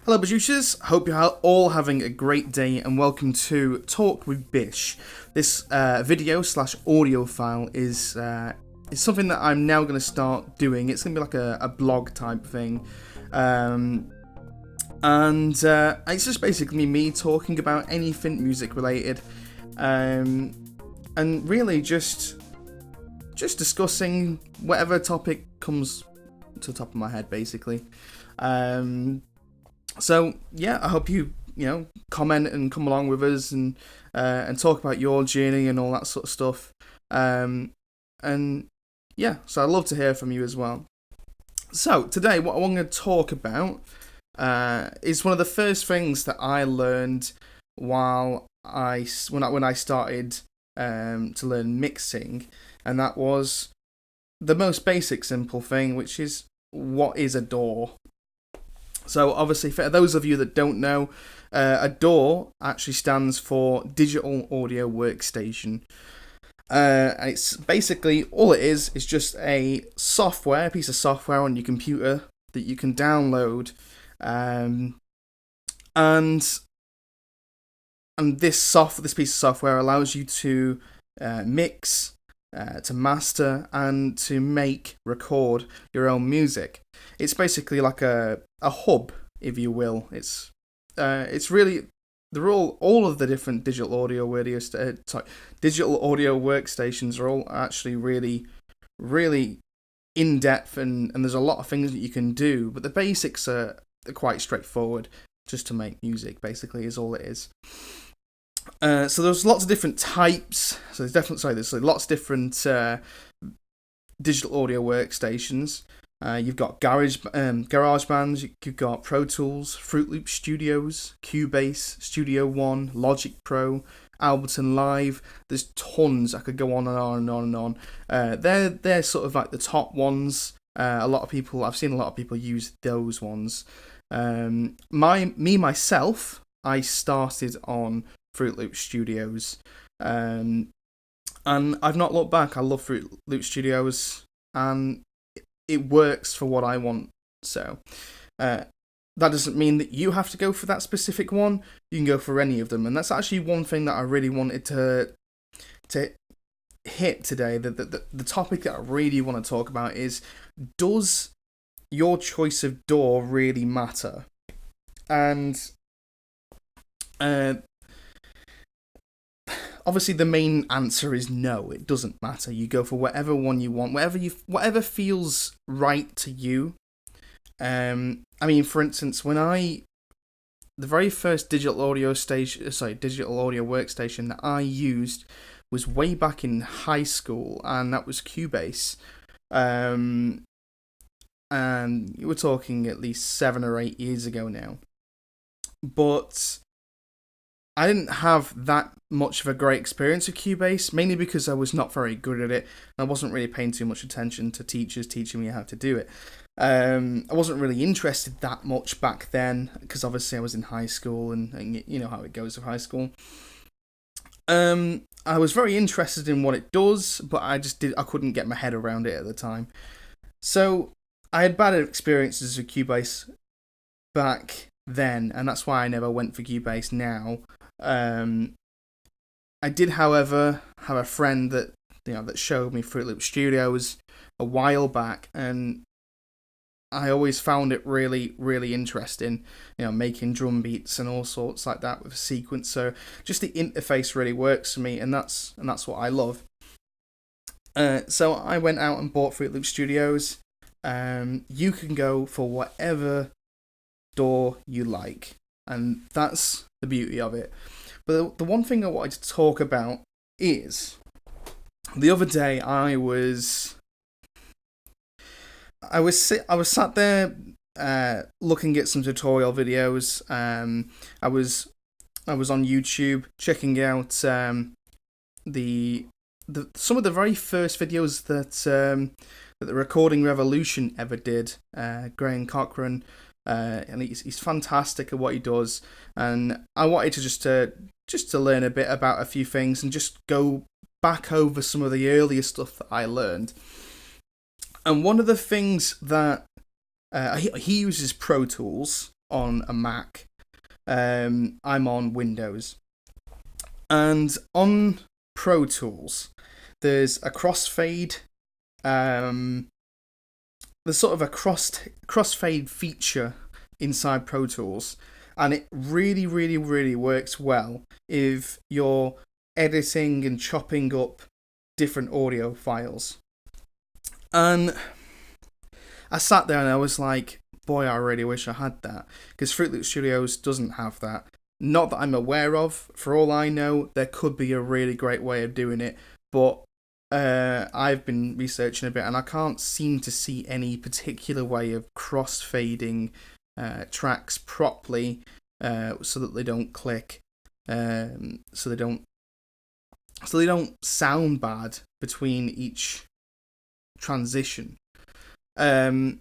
Hello, producers. Hope you're all having a great day, and welcome to Talk with Bish. This video slash audio file is something that I'm now going to start doing. It's going to be like a blog type thing, and it's just basically me talking about anything music related, and really just discussing whatever topic comes to the top of my head, basically. So yeah, I hope you comment and come along with us and talk about your journey and all that sort of stuff. And yeah, so I'd love to hear from you as well. So today, what I want to talk about is one of the first things that I learned when I started to learn mixing, and that was the most basic, simple thing, which is what is a DAW. So obviously, for those of you that don't know, a DAW actually stands for Digital Audio Workstation. And it's basically, all it is just a piece of software on your computer that you can download. And this piece of software allows you to mix, to master, and to record your own music. It's basically like a hub, if you will. It's really, they're all of the different digital audio workstations are all actually really, really in depth, and there's a lot of things that you can do, but the basics are quite straightforward. Just to make music, basically, is all it is. So there's lots of different types. So there's lots of different digital audio workstations. You've got GarageBand, you've got Pro Tools, Fruit Loop Studios, Cubase, Studio One, Logic Pro, Ableton Live. There's tons. I could go on and on and on and on. They're sort of like the top ones. I've seen a lot of people use those ones. Myself, I started on Fruit Loop Studios, and I've not looked back. I love Fruit Loop Studios, and it works for what I want. So that doesn't mean that you have to go for that specific one. You can go for any of them, and that's actually one thing that I really wanted to hit today. The topic that I really want to talk about is, does your choice of DAW really matter? And obviously, the main answer is no. It doesn't matter. You go for whatever one you want, whatever feels right to you. I mean, for instance, the very first digital audio workstation that I used was way back in high school, and that was Cubase. And we're talking at least 7 or 8 years ago now. But I didn't have that much of a great experience with Cubase, mainly because I was not very good at it. I wasn't really paying too much attention to teachers teaching me how to do it. I wasn't really interested that much back then, because obviously I was in high school, and you know how it goes with high school. I was very interested in what it does, but I couldn't get my head around it at the time. So I had bad experiences with Cubase back then, and that's why I never went for Cubase now. I did, however, have a friend that showed me Fruit Loop Studios a while back, and I always found it really, really interesting. Making drum beats and all sorts like that with a sequencer. Just the interface really works for me, and that's what I love. So I went out and bought Fruit Loop Studios. You can go for whatever DAW you like, and that's the beauty of it. But the one thing I wanted to talk about is, the other day I was sat there looking at some tutorial videos. I was on YouTube checking out some of the very first videos that the Recording Revolution ever did. Graham Cochran. And he's fantastic at what he does, and I wanted to just to learn a bit about a few things and just go back over some of the earlier stuff that I learned. And one of the things that he uses Pro Tools, on a Mac. I'm on Windows. And on Pro Tools, there's a crossfade. There's sort of a crossfade feature inside Pro Tools, and it really, really, really works well if you're editing and chopping up different audio files. And I sat there and I was like, boy, I really wish I had that, because Fruit Loop Studios doesn't have that. Not that I'm aware of. For all I know, there could be a really great way of doing it, but I've been researching a bit and I can't seem to see any particular way of cross-fading tracks properly, so that they don't click, so they don't sound bad between each transition. Now,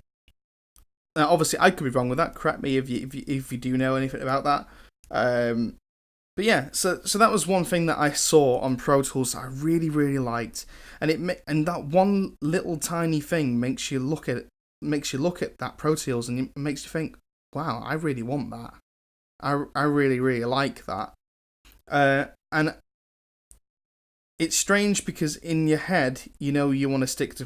obviously, I could be wrong with that. Correct me if you do know anything about that. But yeah, so that was one thing that I saw on Pro Tools that I really, really liked, and that one little tiny thing makes you look at that Pro Tools, and it makes you think, wow, I really want that. I really, really like that. And it's strange because in your head, you want to stick to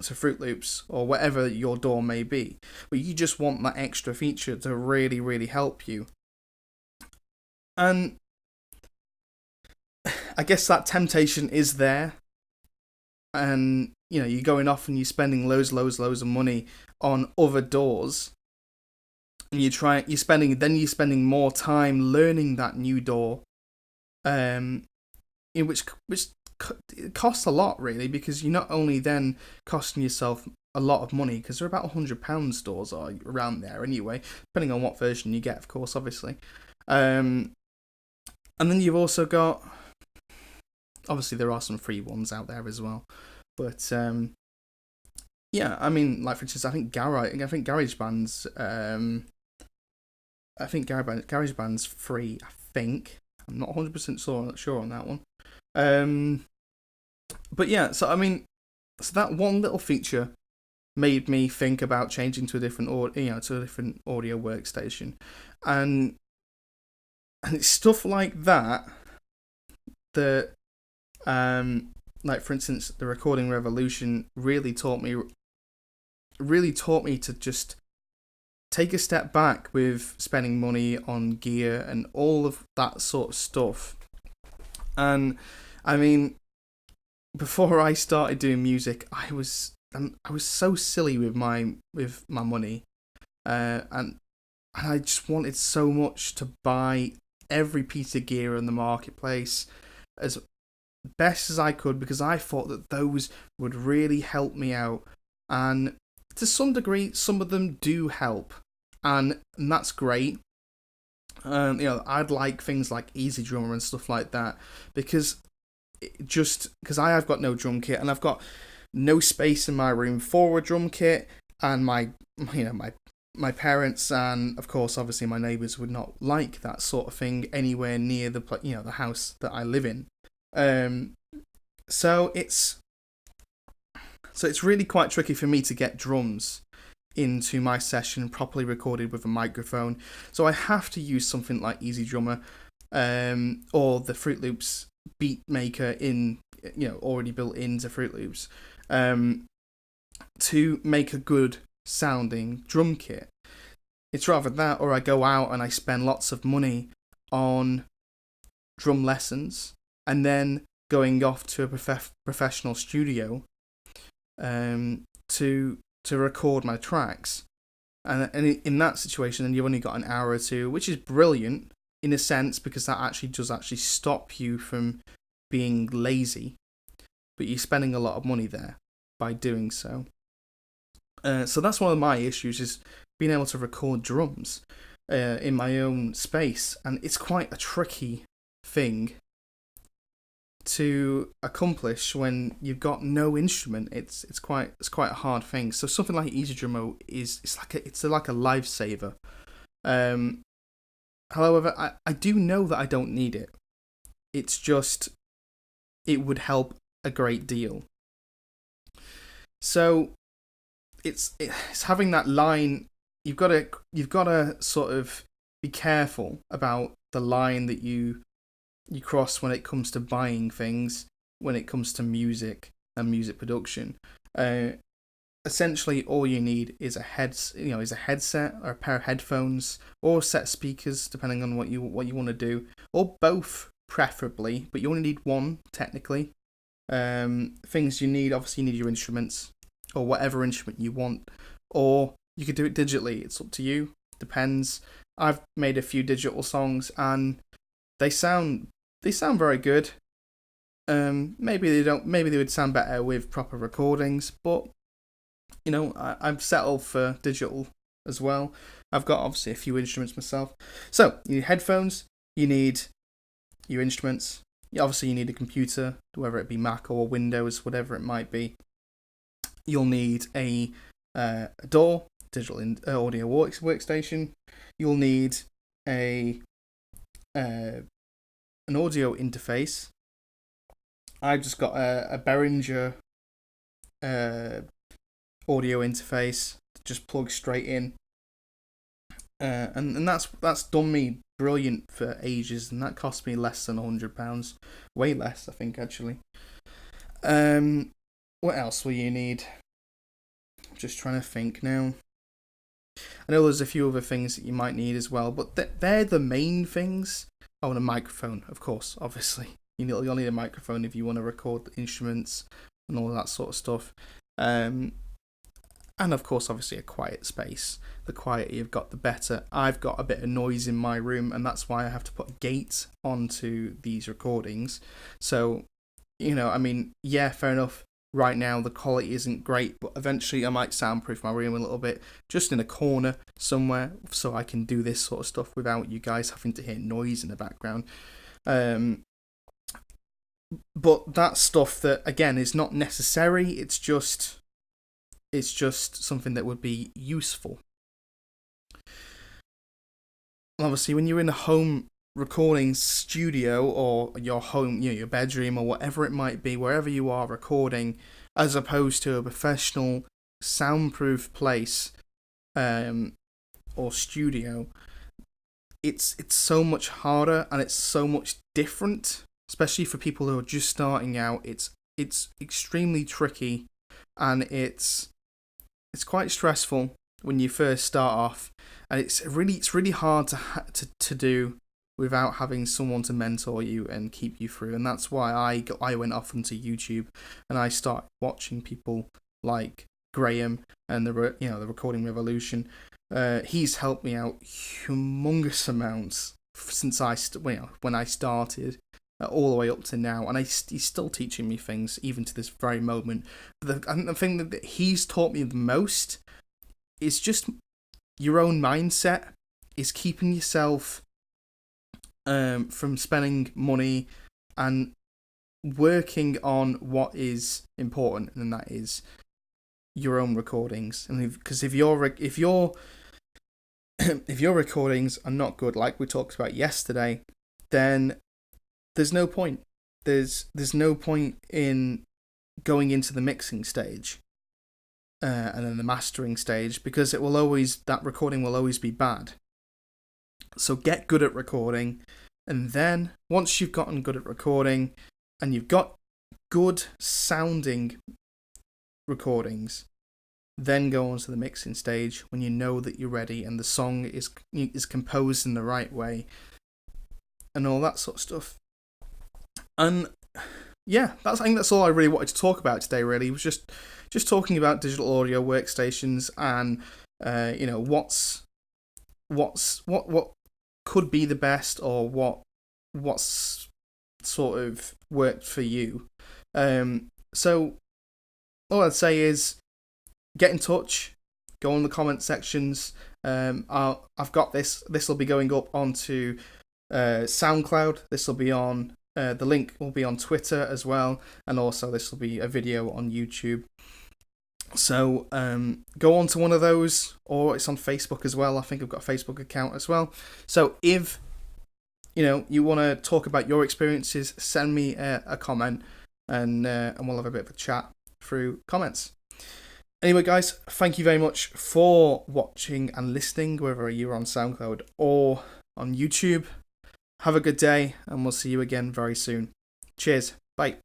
Fruit Loops or whatever your DAW may be, but you just want that extra feature to really, really help you. And I guess that temptation is there, and you're going off and you're spending loads of money on other DAWs, and you're spending more time learning that new DAW, which it costs a lot, really, because you're not only then costing yourself a lot of money, because they're about £100 DAWs or around there anyway, depending on what version you get, of course, obviously. And then you've also got, obviously there are some free ones out there as well, but yeah, I mean, like for instance, I think GarageBand's GarageBand's free. I think I'm not 100% sure on that one. But yeah, so that one little feature made me think about changing to a different audio workstation, and it's stuff like that like for instance, the Recording Revolution really taught me to just take a step back with spending money on gear and all of that sort of stuff. And I mean, before I started doing music, I was so silly with my money, and I just wanted so much to buy every piece of gear in the marketplace as best as I could, because I thought that those would really help me out, and to some degree, some of them do help, and that's great. I'd like things like Easy Drummer and stuff like that, because I have got no drum kit, and I've got no space in my room for a drum kit, and my parents and of course obviously my neighbours would not like that sort of thing anywhere near the house that I live in. So it's really quite tricky for me to get drums into my session properly recorded with a microphone. So I have to use something like Easy Drummer, or the Fruit Loops beat maker already built into Fruit Loops, to make a good sounding drum kit. It's rather that, or I go out and I spend lots of money on drum lessons, and then going off to a professional studio to record my tracks. And in that situation, then you've only got an hour or two, which is brilliant in a sense, because that actually does stop you from being lazy, but you're spending a lot of money there by doing so. So that's one of my issues, is being able to record drums in my own space, and it's quite a tricky thing to accomplish when you've got no instrument. It's quite a hard thing. So something like Easy Drummer it's like a lifesaver. However, I do know that I don't need it. It's just, it would help a great deal. So it's having that line. You've got to sort of be careful about the line that you cross when it comes to buying things, when it comes to music and music production. Uh, Essentially, all you need is a headset or a pair of headphones or a set of speakers, depending on what you want to do, or both preferably. But you only need one technically. Things you need, obviously, you need your instruments or whatever instrument you want, or you could do it digitally. It's up to you. Depends. I've made a few digital songs and they sound very good. Maybe they don't. Maybe they would sound better with proper recordings, but I've settled for digital as well. I've got obviously a few instruments myself. So you need headphones. You need your instruments. Obviously, you need a computer, whether it be Mac or Windows, whatever it might be. You'll need a DAW, digital audio workstation. You'll need a an audio interface. I've just got a Behringer audio interface that just plugs straight in, and that's done me brilliant for ages, and that cost me less than £100, way less, I think, actually. What else will you need? I'm just trying to think now. I know there's a few other things that you might need as well, but they're the main things. Oh, and a microphone, of course, obviously. You'll need a microphone if you want to record the instruments and all that sort of stuff. And of course, obviously, a quiet space. The quieter you've got, the better. I've got a bit of noise in my room, and that's why I have to put gates onto these recordings. So, yeah, fair enough. Right now, the quality isn't great, but eventually I might soundproof my room a little bit, just in a corner somewhere, so I can do this sort of stuff without you guys having to hear noise in the background. But that's stuff that, again, is not necessary. It's just something that would be useful. Obviously, when you're in a home recording studio or your home, your bedroom or whatever it might be, wherever you are recording, as opposed to a professional soundproof place or studio, it's so much harder and it's so much different, especially for people who are just starting out. It's extremely tricky, and it's quite stressful when you first start off, and it's really hard to do without having someone to mentor you and keep you through. And that's why I went off into YouTube and I started watching people like Graham and the Recording Revolution. He's helped me out humongous amounts since when I started, all the way up to now, and he's still teaching me things even to this very moment. But the thing that he's taught me the most is just your own mindset, is keeping yourself from spending money and working on what is important, and that is your own recordings. And because if your recordings are not good, like we talked about yesterday, then there's no point. There's no point in going into the mixing stage and then the mastering stage, because that recording will always be bad. So get good at recording, and then once you've gotten good at recording and you've got good sounding recordings, then go on to the mixing stage when you know that you're ready and the song is composed in the right way and all that sort of stuff. And yeah, I think that's all I really wanted to talk about today. Really, it was just talking about digital audio workstations and what could be the best, or what's sort of worked for you. So all I'd say is get in touch, go in the comment sections. I've got this will be going up onto SoundCloud. This will be on the link will be on Twitter as well, and also this will be a video on YouTube. So go on to one of those, or it's on Facebook as well. I think I've got a Facebook account as well. So if you want to talk about your experiences, send me a comment, and we'll have a bit of a chat through comments. Anyway, guys, thank you very much for watching and listening, whether you're on SoundCloud or on YouTube. Have a good day, and we'll see you again very soon. Cheers. Bye.